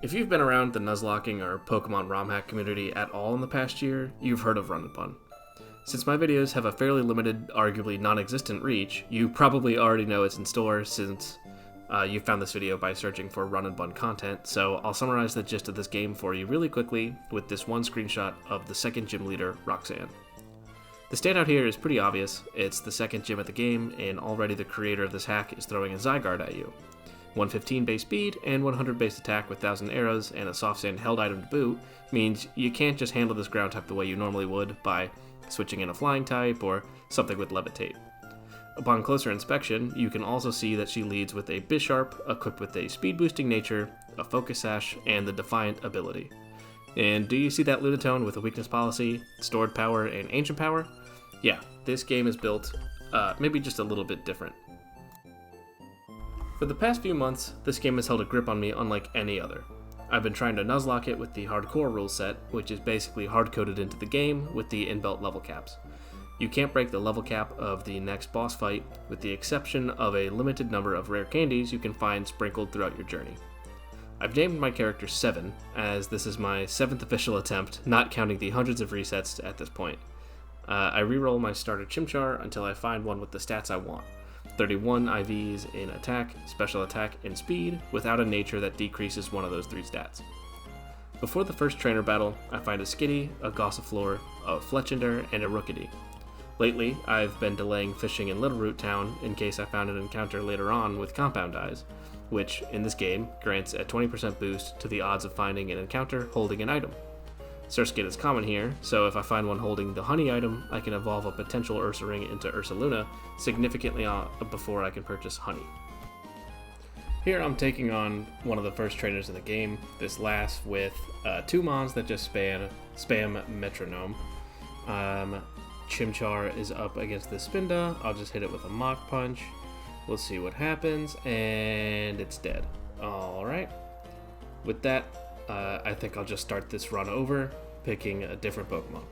If you've been around the Nuzlocking or Pokemon ROM hack community at all in the past year, you've heard of Run and Bun. Since my videos have a fairly limited, arguably non-existent reach, you probably already know it's in store since you found this video by searching for Run and Bun content, so I'll summarize the gist of this game for you really quickly with this one screenshot of the second gym leader, Roxanne. The standout here is pretty obvious. It's the second gym at the game, and already the creator of this hack is throwing a Zygarde at you. 115 base speed and 100 base attack with 1000 arrows and a soft sand held item to boot means you can't just handle this ground type the way you normally would by switching in a flying type or something with levitate. Upon closer inspection, you can also see that she leads with a Bisharp equipped with a speed boosting nature, a focus sash, and the Defiant ability. And do you see that Lunatone with a weakness policy, stored power, and ancient power? Yeah, this game is built maybe just a little bit different. For the past few months, this game has held a grip on me unlike any other. I've been trying to Nuzlocke it with the hardcore rule set, which is basically hard-coded into the game with the inbuilt level caps. You can't break the level cap of the next boss fight, with the exception of a limited number of rare candies you can find sprinkled throughout your journey. I've named my character 7, as this is my 7th official attempt, not counting the hundreds of resets at this point. I reroll my starter Chimchar until I find one with the stats I want. 31 IVs in attack, special attack, and speed, without a nature that decreases one of those three stats. Before the first trainer battle, I find a Skitty, a Gossifleur, a Fletchinder, and a Rookity. Lately, I've been delaying fishing in Little Root Town in case I found an encounter later on with Compound Eyes, which, in this game, grants a 20% boost to the odds of finding an encounter holding an item. Surskit is common here, so if I find one holding the honey item, I can evolve a potential Ursaring into Ursaluna significantly before I can purchase honey. Here I'm taking on one of the first trainers in the game, this lass with two mons that just spam Metronome. Chimchar is up against the Spinda. I'll just hit it with a Mach Punch. We'll see what happens, and it's dead. Alright. With that, I think I'll just start this run over, picking a different Pokemon.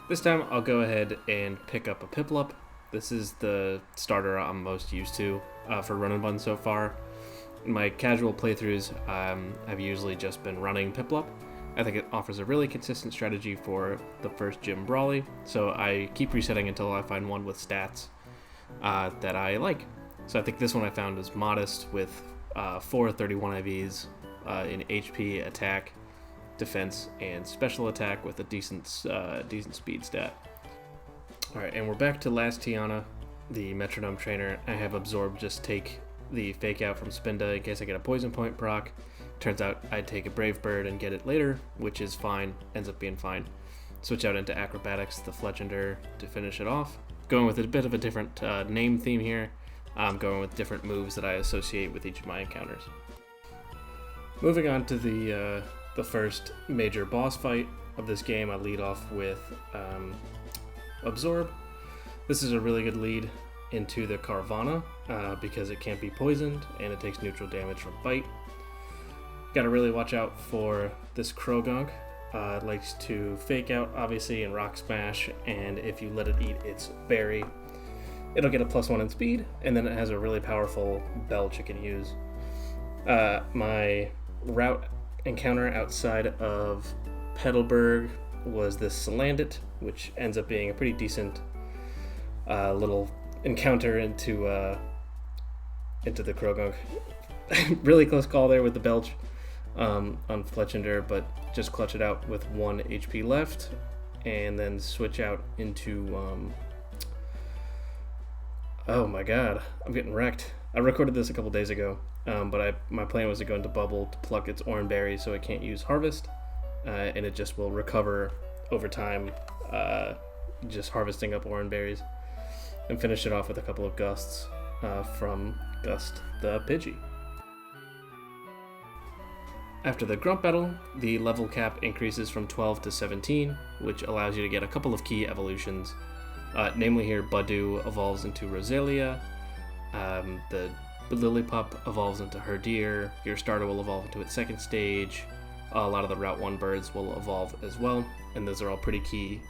This time I'll go ahead and pick up a Piplup. This is the starter I'm most used to for Run and Bun so far. In my casual playthroughs, I've usually just been running Piplup. I think it offers a really consistent strategy for the first gym Brawly, so I keep resetting until I find one with stats that I like. So I think this one I found is modest with 431 IVs, in HP, attack, defense, and special attack with a decent speed stat. Alright, and we're back to last Tiana, the Metronome trainer. I have Absorb just take the fake out from Spinda in case I get a poison point proc. Turns out I'd take a Brave Bird and get it later, which is fine, ends up being fine. Switch out into Acrobatics, the Fletchinder, to finish it off. Going with a bit of a different name theme here. I'm going with different moves that I associate with each of my encounters. Moving on to the first major boss fight of this game, I lead off with Absorb. This is a really good lead into the Carvanha because it can't be poisoned and it takes neutral damage from Bite. Gotta really watch out for this Krogunk. It likes to fake out, obviously, and Rock Smash, and if you let it eat its berry, it'll get a +1 in speed, and then it has a really powerful Belch it can use. My route encounter outside of Petalburg was this Salandit, which ends up being a pretty decent little encounter into the Krogunk. Really close call there with the Belch on Fletchinder, but just clutch it out with 1 HP left, and then switch out into oh my god, I'm getting wrecked. I recorded this a couple days ago, but my plan was to go into Bubble to pluck its Oran Berry so it can't use Harvest, and it just will recover over time, just harvesting up Oran Berries, and finish it off with a couple of Gusts from Gust the Pidgey. After the Grunt battle, the level cap increases from 12 to 17, which allows you to get a couple of key evolutions. Namely here, Budew evolves into Roselia, the Lillipup evolves into Herdier, your starter will evolve into its second stage, a lot of the Route 1 birds will evolve as well, and those are all pretty key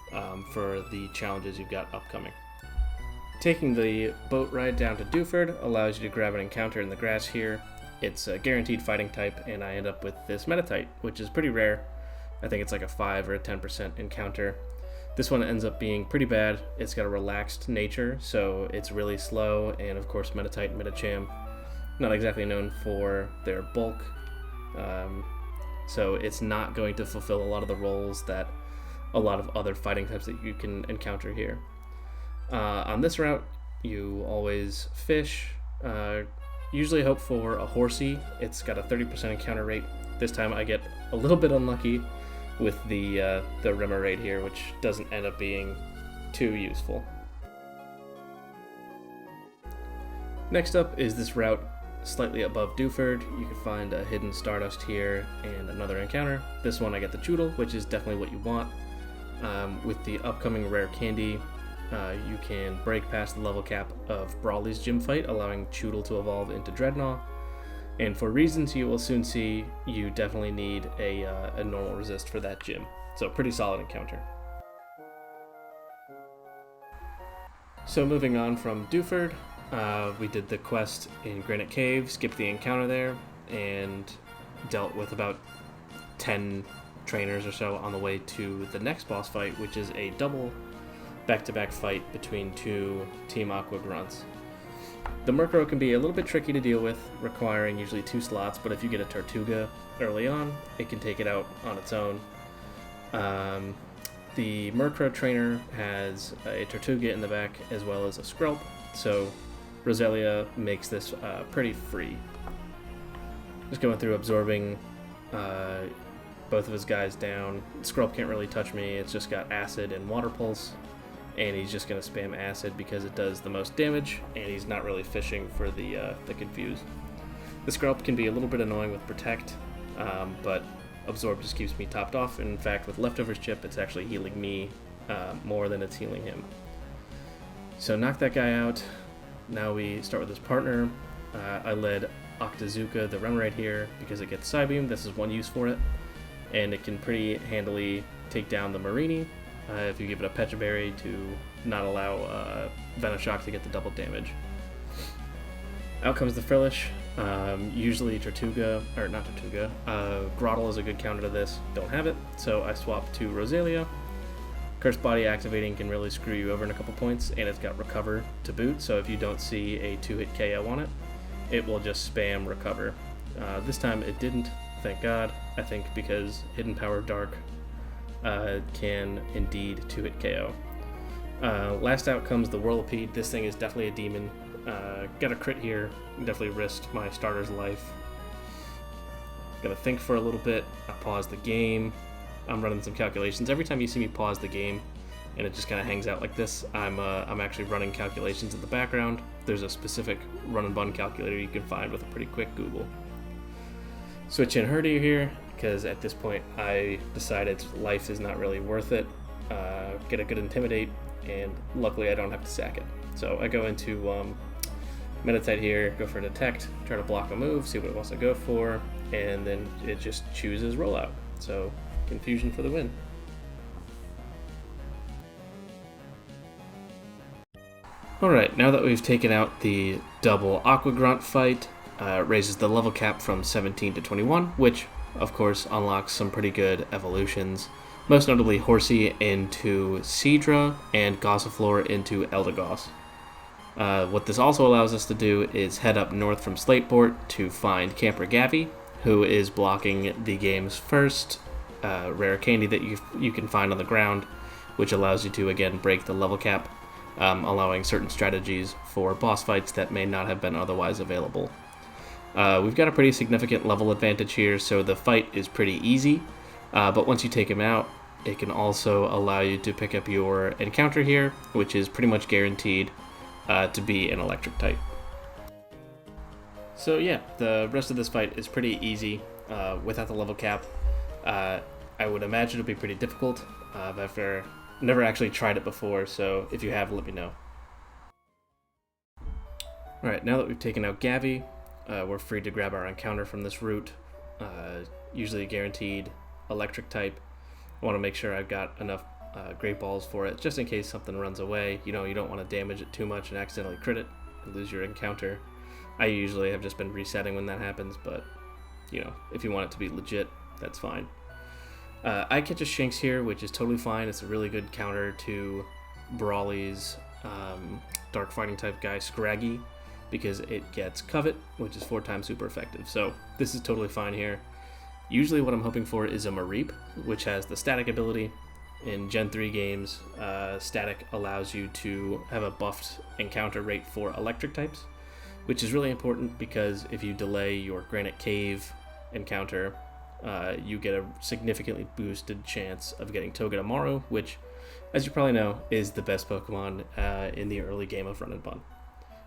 for the challenges you've got upcoming. Taking the boat ride down to Dewford allows you to grab an encounter in the grass here, it's a guaranteed fighting type, and I end up with this Metatite, which is pretty rare. I think it's like a 5 or a 10% encounter. This one ends up being pretty bad. It's got a relaxed nature, so it's really slow, and of course Metatite and Metacham, not exactly known for their bulk, so it's not going to fulfill a lot of the roles that a lot of other fighting types that you can encounter here. On this route, you always fish, usually hope for a horsey. It's got a 30% encounter rate. This time I get a little bit unlucky with the Rimmer raid here, which doesn't end up being too useful. Next up is this route slightly above Dewford. You can find a hidden Stardust here and another encounter. This one I get the Choodle, which is definitely what you want. With the upcoming rare candy, you can break past the level cap of Brawly's gym fight, allowing Choodle to evolve into Dreadnought. And for reasons you will soon see, you definitely need a normal resist for that gym. So pretty solid encounter. So moving on from Dewford, we did the quest in Granite Cave, skipped the encounter there, and dealt with about 10 trainers or so on the way to the next boss fight, which is a double back-to-back fight between two Team Aqua grunts. The Murkrow can be a little bit tricky to deal with, requiring usually 2 slots, but if you get a Tortuga early on, it can take it out on its own. The Murkrow trainer has a Tortuga in the back as well as a Skrelp, so Roselia makes this pretty free. Just going through absorbing both of his guys down. Skrelp can't really touch me, it's just got Acid and Water Pulse, and he's just going to spam Acid because it does the most damage, and he's not really fishing for the Confuse. The Skrelp can be a little bit annoying with Protect, but Absorb just keeps me topped off. In fact, with Leftovers Chip, it's actually healing me more than it's healing him. So knock that guy out. Now we start with his partner. I led Octazooka, the Remoraid here, because it gets Psybeam. This is one use for it, and it can pretty handily take down the Marini if you give it a Pecha Berry to not allow Venoshock to get the double damage. Out comes the Frillish. Usually Tortuga, or not Tortuga, Grottle is a good counter to this. Don't have it, so I swap to Roselia. Cursed Body activating can really screw you over in a couple points, and it's got Recover to boot, so if you don't see a 2-hit KO on it, it will just spam Recover. This time it didn't, thank God, I think because Hidden Power of Dark can indeed 2-hit KO. Last out comes the Whirlipede. This thing is definitely a demon. Got a crit here, definitely risked my starter's life. Gonna think for a little bit, I pause the game. I'm running some calculations. Every time you see me pause the game and it just kind of hangs out like this, I'm actually running calculations in the background. There's a specific Run and Bun calculator you can find with a pretty quick Google. Switch in Herdier here, because at this point I decided life is not really worth it. Get a good Intimidate, and luckily I don't have to sack it. So I go into Metatite here, go for Detect, try to block a move, see what it wants to go for, and then it just chooses Rollout. So Confusion for the win. Alright, now that we've taken out the double Aqua Grunt fight, raises the level cap from 17 to 21, which of course unlocks some pretty good evolutions, most notably Horsey into Seadra and Gossifleur into Eldegoss. What this also allows us to do is head up north from Slateport to find Camper Gavi, who is blocking the game's first rare candy that you can find on the ground, which allows you to again break the level cap, allowing certain strategies for boss fights that may not have been otherwise available. We've got a pretty significant level advantage here, so the fight is pretty easy, but once you take him out, it can also allow you to pick up your encounter here, which is pretty much guaranteed to be an electric type. So yeah, the rest of this fight is pretty easy without the level cap. I would imagine it'll be pretty difficult. I've never actually tried it before, so if you have, let me know. Alright, now that we've taken out Gavi, we're free to grab our encounter from this route. Usually guaranteed electric type. I want to make sure I've got enough Great Balls for it, just in case something runs away. You know, you don't want to damage it too much and accidentally crit it and lose your encounter. I usually have just been resetting when that happens, but, you know, if you want it to be legit, that's fine. I catch a Shinx here, which is totally fine. It's a really good counter to Brawly's dark fighting type guy, Scraggy, because it gets Covet, which is 4 times super effective. So this is totally fine here. Usually what I'm hoping for is a Mareep, which has the static ability. In Gen 3 games, static allows you to have a buffed encounter rate for electric types, which is really important because if you delay your Granite Cave encounter, you get a significantly boosted chance of getting Togedemaru, which, as you probably know, is the best Pokemon in the early game of Run and Bun.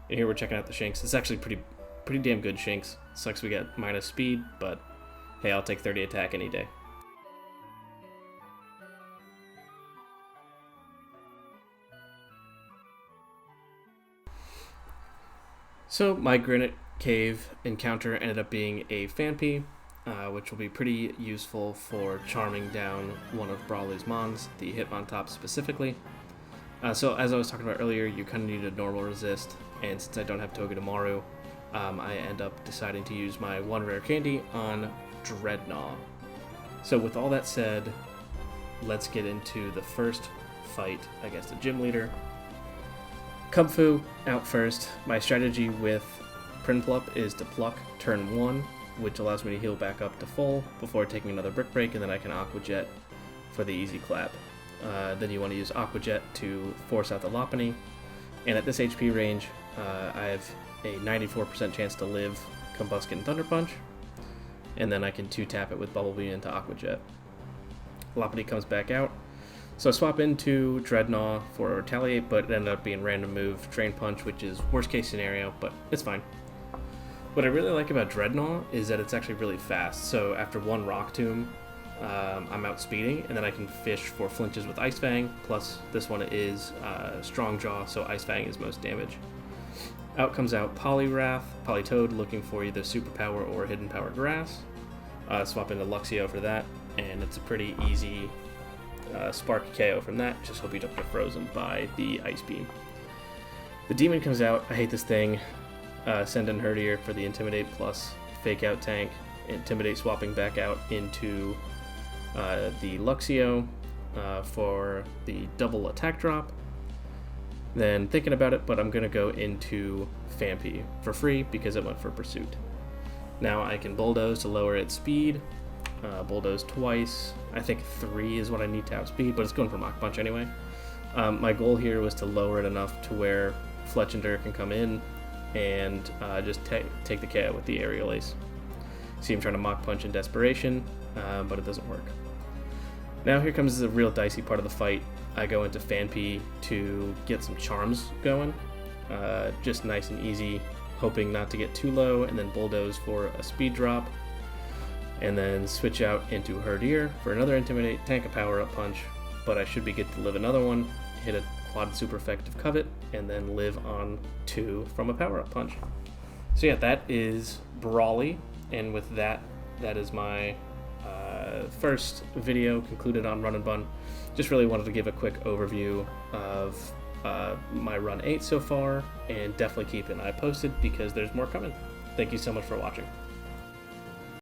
And here we're checking out the Shinx. It's actually pretty damn good Shinx. Sucks we get minus speed, but hey, I'll take 30 attack any day. So my Granite Cave encounter ended up being a Phanpy, which will be pretty useful for charming down one of Brawly's Mons, the Hitmontop specifically. So as I was talking about earlier, you kind of need a normal resist, and since I don't have Togedemaru, I end up deciding to use my 1 rare candy on Dreadnought. So with all that said, let's get into the first fight against a gym leader. Kubfu out first. My strategy with Prinplup is to pluck turn 1, which allows me to heal back up to full before taking another Brick Break, and then I can Aqua Jet for the easy clap. Then you want to use Aqua Jet to force out the Lopunny, and at this HP range, I have a 94% chance to live Combusken Thunder Punch, and then I can 2-tap it with Bubble Beam into Aqua Jet. Lopunny comes back out, so I swap into Dreadnought for Retaliate, but it ended up being random move Drain Punch, which is worst case scenario, but it's fine. What I really like about Dreadnought is that it's actually really fast, so after 1 Rock Tomb, I'm outspeeding, and then I can fish for flinches with Ice Fang, plus this one is Strong Jaw, so Ice Fang is most damage. Out comes out Poliwrath, Politoed, looking for either Superpower or Hidden Power Grass. Swap into Luxio for that, and it's a pretty easy Spark KO from that. Just hope you don't get frozen by the Ice Beam. The Demon comes out. I hate this thing. Send in Herdier for the Intimidate plus Fake Out Tank. Intimidate swapping back out into the Luxio for the double attack drop. Then thinking about it, but I'm going to go into Phanpy for free because it went for Pursuit. Now I can Bulldoze to lower its speed. Bulldoze twice. I think 3 is what I need to outspeed, but it's going for Mach Punch anyway. My goal here was to lower it enough to where Fletchinder can come in and just take the KO with the Aerial Ace. See him trying to Mach Punch in desperation, but it doesn't work. Now here comes the real dicey part of the fight. I go into Phanpy to get some charms going, just nice and easy, hoping not to get too low, and then Bulldoze for a speed drop, and then switch out into Herdier for another Intimidate, tank a power-up punch, but I should be good to live another one, hit a quad super effective Covet, and then live on 2 from a power-up punch. So yeah, that is Brawly, and with that, that is my first video concluded on Run and Bun. Just really wanted to give a quick overview of my Run 8 so far, and definitely keep an eye posted because there's more coming. Thank you so much for watching.